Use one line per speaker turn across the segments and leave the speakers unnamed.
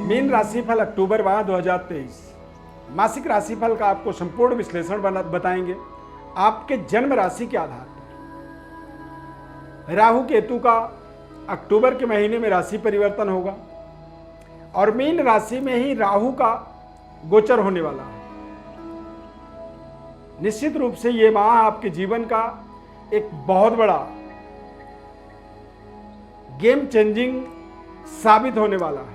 Mean राशिफल अक्टूबर माह 2023 मासिक राशिफल का आपको संपूर्ण विश्लेषण बताएंगे आपके जन्म राशि के आधार पर। राहु केतु का अक्टूबर के महीने में राशि परिवर्तन होगा और मीन राशि में ही राहु का गोचर होने वाला है। निश्चित रूप से ये माह आपके जीवन का एक बहुत बड़ा गेम चेंजिंग साबित होने वाला है।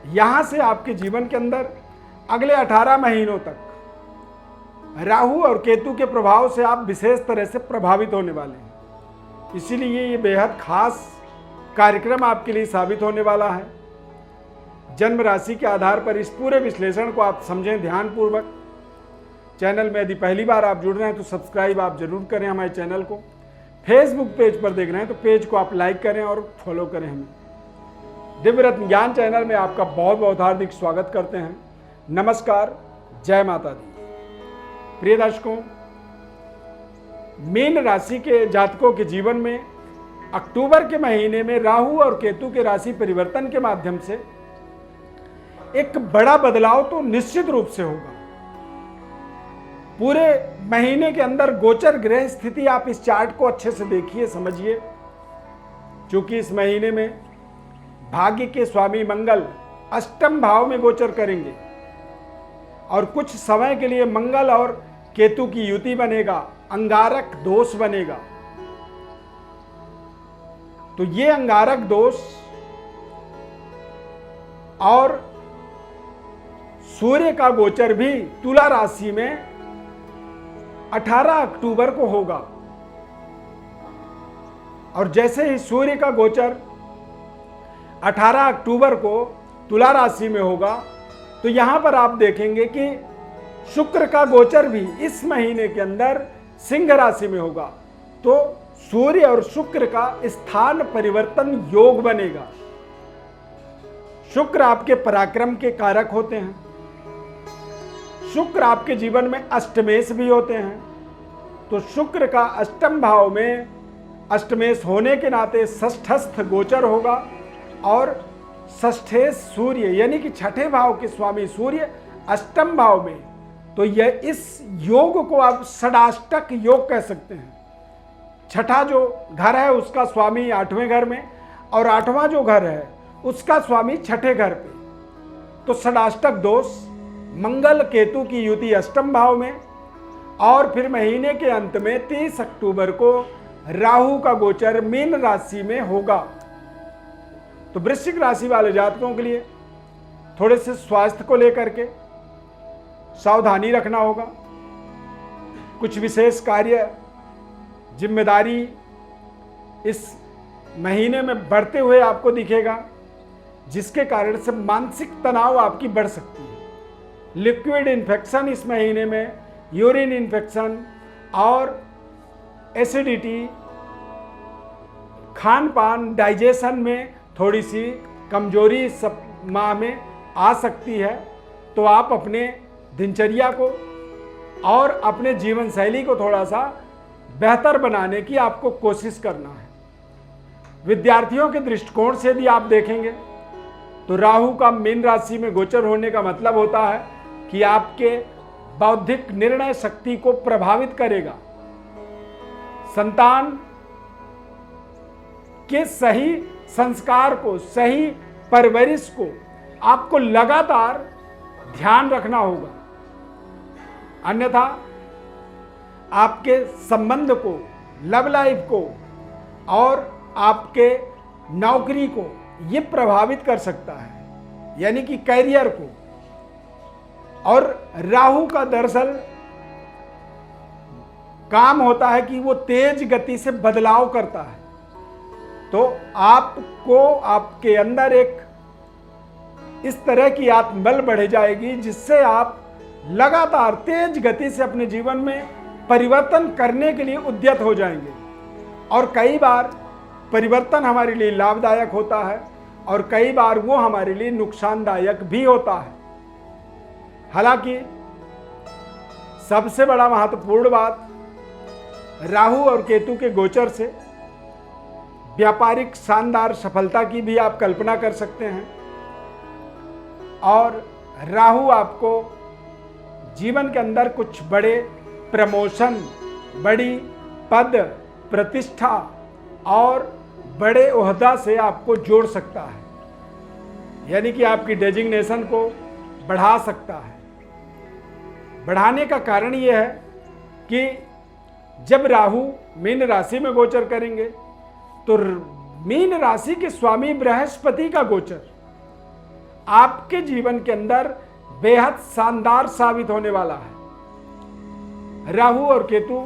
यहां से आपके जीवन के अंदर अगले 18 महीनों तक राहु और केतु के प्रभाव से आप विशेष तरह से प्रभावित होने वाले हैं। इसीलिए ये बेहद खास कार्यक्रम आपके लिए साबित होने वाला है। जन्म राशि के आधार पर इस पूरे विश्लेषण को आप समझें ध्यानपूर्वक। चैनल में यदि पहली बार आप जुड़ रहे हैं तो सब्सक्राइब आप जरूर करें हमारे चैनल को। फेसबुक पेज पर देख रहे हैं तो पेज को आप लाइक करें और फॉलो करें हमें। दिव्य रत्न ज्ञान चैनल में आपका बहुत बहुत हार्दिक स्वागत करते हैं। नमस्कार, जय माता दी। प्रिय दर्शकों, मीन राशि के जातकों के जीवन में अक्टूबर के महीने में राहु और केतु के राशि परिवर्तन के माध्यम से एक बड़ा बदलाव तो निश्चित रूप से होगा। पूरे महीने के अंदर गोचर ग्रह स्थिति आप इस चार्ट को अच्छे से देखिए, समझिए। क्योंकि इस महीने में भाग्य के स्वामी मंगल अष्टम भाव में गोचर करेंगे और कुछ समय के लिए मंगल और केतु की युति बनेगा, अंगारक दोष बनेगा। तो ये अंगारक दोष और सूर्य का गोचर भी तुला राशि में 18 अक्टूबर को होगा। और जैसे ही सूर्य का गोचर 18 अक्टूबर को तुला राशि में होगा तो यहां पर आप देखेंगे कि शुक्र का गोचर भी इस महीने के अंदर सिंह राशि में होगा। तो सूर्य और शुक्र का स्थान परिवर्तन योग बनेगा। शुक्र आपके पराक्रम के कारक होते हैं। शुक्र आपके जीवन में अष्टमेश भी होते हैं। तो शुक्र का अष्टम भाव में अष्टमेश होने के नाते षष्ठस्थ गोचर होगा और षष्ठेश सूर्य यानी कि छठे भाव के स्वामी सूर्य अष्टम भाव में। तो यह इस योग को आप षडाष्टक योग कह सकते हैं। छठा जो घर है उसका स्वामी 8वें घर में और 8वां जो घर है उसका स्वामी छठे घर पे। तो षडाष्टक दोष, मंगल केतु की युति अष्टम भाव में और फिर महीने के अंत में 30 अक्टूबर को राहु का गोचर मीन राशि में होगा। तो वृश्चिक राशि वाले जातकों के लिए थोड़े से स्वास्थ्य को लेकर के सावधानी रखना होगा। कुछ विशेष कार्य जिम्मेदारी इस महीने में बढ़ते हुए आपको दिखेगा, जिसके कारण से मानसिक तनाव आपकी बढ़ सकती है। लिक्विड इन्फेक्शन इस महीने में, यूरिन इन्फेक्शन और एसिडिटी, खान पान डाइजेशन में थोड़ी सी कमजोरी इस माह में आ सकती है। तो आप अपने दिनचर्या को और अपने जीवन शैली को थोड़ा सा बेहतर बनाने की आपको कोशिश करना है। विद्यार्थियों के दृष्टिकोण से यदि आप देखेंगे तो राहु का मीन राशि में गोचर होने का मतलब होता है कि आपके बौद्धिक निर्णय शक्ति को प्रभावित करेगा। संतान के सही संस्कार को, सही परवरिश को आपको लगातार ध्यान रखना होगा। अन्यथा आपके संबंध को, लव लाइफ को और आपके नौकरी को ये प्रभावित कर सकता है, यानी कि करियर को। और राहु का दरअसल काम होता है कि वो तेज गति से बदलाव करता है। तो आपको आपके अंदर एक इस तरह की आत्मबल बढ़ जाएगी जिससे आप लगातार तेज गति से अपने जीवन में परिवर्तन करने के लिए उद्यत हो जाएंगे। और कई बार परिवर्तन हमारे लिए लाभदायक होता है और कई बार वो हमारे लिए नुकसानदायक भी होता है। हालांकि सबसे बड़ा महत्वपूर्ण बात, राहु और केतु के गोचर से व्यापारिक शानदार सफलता की भी आप कल्पना कर सकते हैं। और राहु आपको जीवन के अंदर कुछ बड़े प्रमोशन, बड़ी पद प्रतिष्ठा और बड़े ओहदा से आपको जोड़ सकता है, यानी कि आपकी डेजिग्नेशन को बढ़ा सकता है। बढ़ाने का कारण यह है कि जब राहु मीन राशि में गोचर करेंगे तो मीन राशि के स्वामी बृहस्पति का गोचर आपके जीवन के अंदर बेहद शानदार साबित होने वाला है। राहु और केतु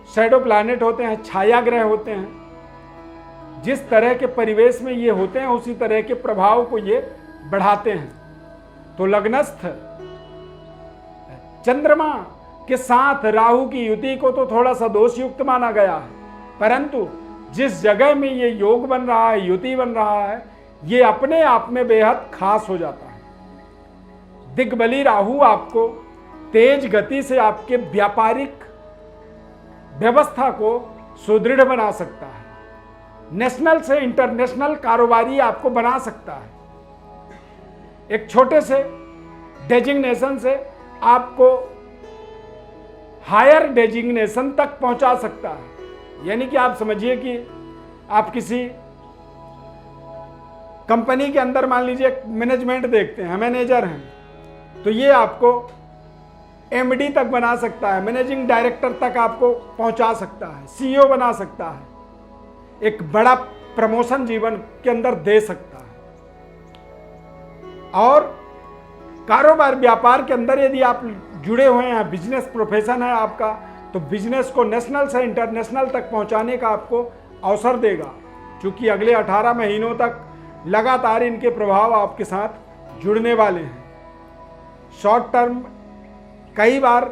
शैडो प्लैनेट होते हैं, छाया ग्रह होते हैं। जिस तरह के परिवेश में ये होते हैं उसी तरह के प्रभाव को ये बढ़ाते हैं। तो लग्नस्थ चंद्रमा के साथ राहु की युति को तो थोड़ा सा दोष युक्त माना गया है, परंतु जिस जगह में ये योग बन रहा है, युति बन रहा है, ये अपने आप में बेहद खास हो जाता है। दिग्बली राहु आपको तेज गति से आपके व्यापारिक व्यवस्था को सुदृढ़ बना सकता है। नेशनल से इंटरनेशनल कारोबारी आपको बना सकता है। एक छोटे से डेजिग्नेशन से आपको हायर डेजिग्नेशन तक पहुंचा सकता है। यानी कि आप समझिए कि आप किसी कंपनी के अंदर मान लीजिए मैनेजमेंट देखते हैं, मैनेजर हैं, तो ये आपको एमडी तक बना सकता है, मैनेजिंग डायरेक्टर तक आपको पहुंचा सकता है, सीईओ बना सकता है, एक बड़ा प्रमोशन जीवन के अंदर दे सकता है। और कारोबार व्यापार के अंदर यदि आप जुड़े हुए हैं, बिजनेस प्रोफेशन है आपका, तो बिजनेस को नेशनल से इंटरनेशनल तक पहुंचाने का आपको अवसर देगा, क्योंकि अगले 18 महीनों तक लगातार इनके प्रभाव आपके साथ जुड़ने वाले हैं। शॉर्ट टर्म कई बार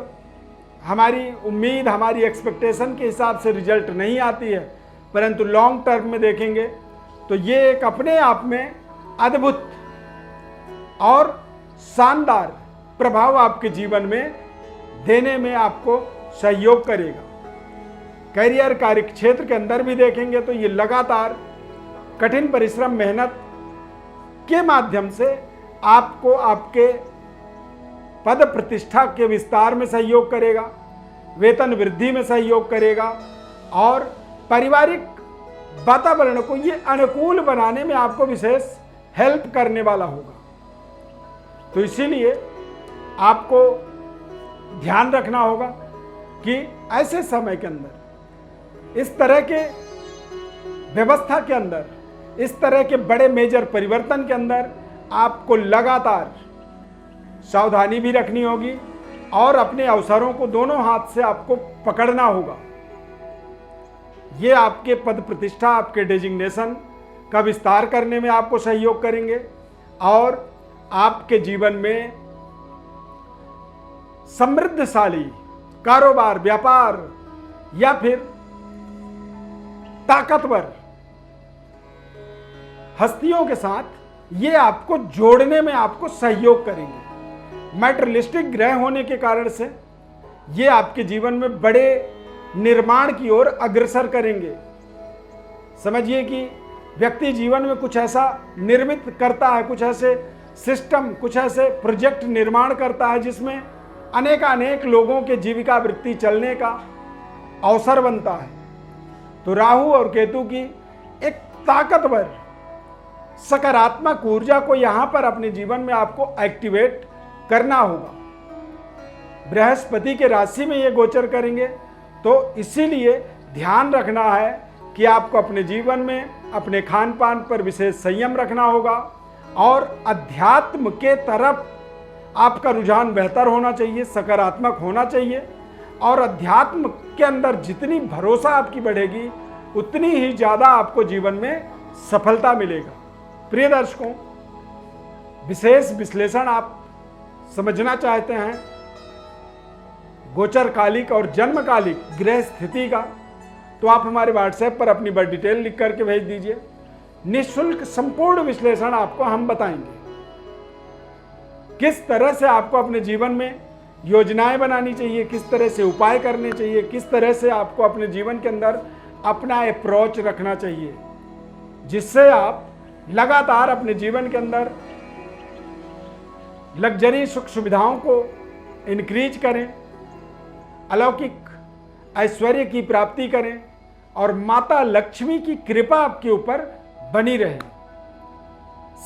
हमारी उम्मीद, हमारी एक्सपेक्टेशन के हिसाब से रिजल्ट नहीं आती है, परंतु लॉन्ग टर्म में देखेंगे तो ये एक अपने आप में अद्भुत और शानदार प्रभाव आपके जीवन में देने में आपको सहयोग करेगा। करियर कार्य क्षेत्र के अंदर भी देखेंगे तो ये लगातार कठिन परिश्रम, मेहनत के माध्यम से आपको आपके पद प्रतिष्ठा के विस्तार में सहयोग करेगा, वेतन वृद्धि में सहयोग करेगा और पारिवारिक वातावरण को ये अनुकूल बनाने में आपको विशेष हेल्प करने वाला होगा। तो इसीलिए आपको ध्यान रखना होगा कि ऐसे समय के अंदर, इस तरह के व्यवस्था के अंदर, इस तरह के बड़े मेजर परिवर्तन के अंदर आपको लगातार सावधानी भी रखनी होगी और अपने अवसरों को दोनों हाथ से आपको पकड़ना होगा। ये आपके पद प्रतिष्ठा, आपके डेजिग्नेशन का विस्तार करने में आपको सहयोग करेंगे और आपके जीवन में समृद्धशाली कारोबार, व्यापार या फिर ताकतवर हस्तियों के साथ ये आपको जोड़ने में आपको सहयोग करेंगे। मैटेरियलिस्टिक ग्रह होने के कारण से ये आपके जीवन में बड़े निर्माण की ओर अग्रसर करेंगे। समझिए कि व्यक्ति जीवन में कुछ ऐसा निर्मित करता है, कुछ ऐसे सिस्टम, कुछ ऐसे प्रोजेक्ट निर्माण करता है जिसमें अनेक लोगों के जीविका वृत्ति चलने का अवसर बनता है। तो राहु और केतु की एक ताकतवर सकारात्मक ऊर्जा को यहां पर अपने जीवन में आपको एक्टिवेट करना होगा। बृहस्पति के राशि में ये गोचर करेंगे, तो इसीलिए ध्यान रखना है कि आपको अपने जीवन में अपने खान पान पर विशेष संयम रखना होगा और अध्यात्म के तरफ आपका रुझान बेहतर होना चाहिए, सकारात्मक होना चाहिए। और अध्यात्म के अंदर जितनी भरोसा आपकी बढ़ेगी उतनी ही ज़्यादा आपको जीवन में सफलता मिलेगा। प्रिय दर्शकों, विशेष विश्लेषण आप समझना चाहते हैं गोचर कालिक और जन्मकालिक ग्रह स्थिति का, तो आप हमारे व्हाट्सएप पर अपनी बड़ी डिटेल लिख करके भेज दीजिए। निःशुल्क संपूर्ण विश्लेषण आपको हम बताएंगे। किस तरह से आपको अपने जीवन में योजनाएं बनानी चाहिए, किस तरह से उपाय करने चाहिए, किस तरह से आपको अपने जीवन के अंदर अपना अप्रोच रखना चाहिए, जिससे आप लगातार अपने जीवन के अंदर लग्जरी सुख सुविधाओं को इंक्रीज करें, अलौकिक ऐश्वर्य की प्राप्ति करें और माता लक्ष्मी की कृपा आपके ऊपर बनी रहे।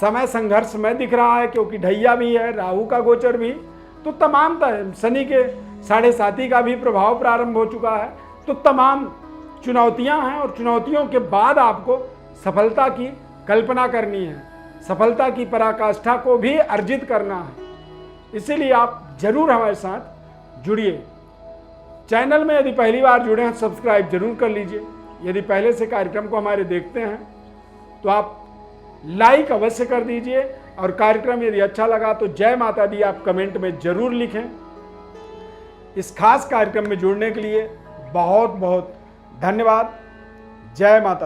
समय संघर्षमय दिख रहा है क्योंकि ढैया भी है, राहु का गोचर भी, तो तमाम शनि के 7.5 का भी प्रभाव प्रारंभ हो चुका है। तो तमाम चुनौतियां हैं और चुनौतियों के बाद आपको सफलता की कल्पना करनी है, सफलता की पराकाष्ठा को भी अर्जित करना है। इसीलिए आप जरूर हमारे साथ जुड़िए। चैनल में यदि पहली बार जुड़े हैं सब्सक्राइब जरूर कर लीजिए। यदि पहले से कार्यक्रम को हमारे देखते हैं तो आप लाइक अवश्य कर दीजिए और कार्यक्रम यदि अच्छा लगा तो जय माता दी आप कमेंट में जरूर लिखें। इस खास कार्यक्रम में जुड़ने के लिए बहुत बहुत धन्यवाद। जय माता दी।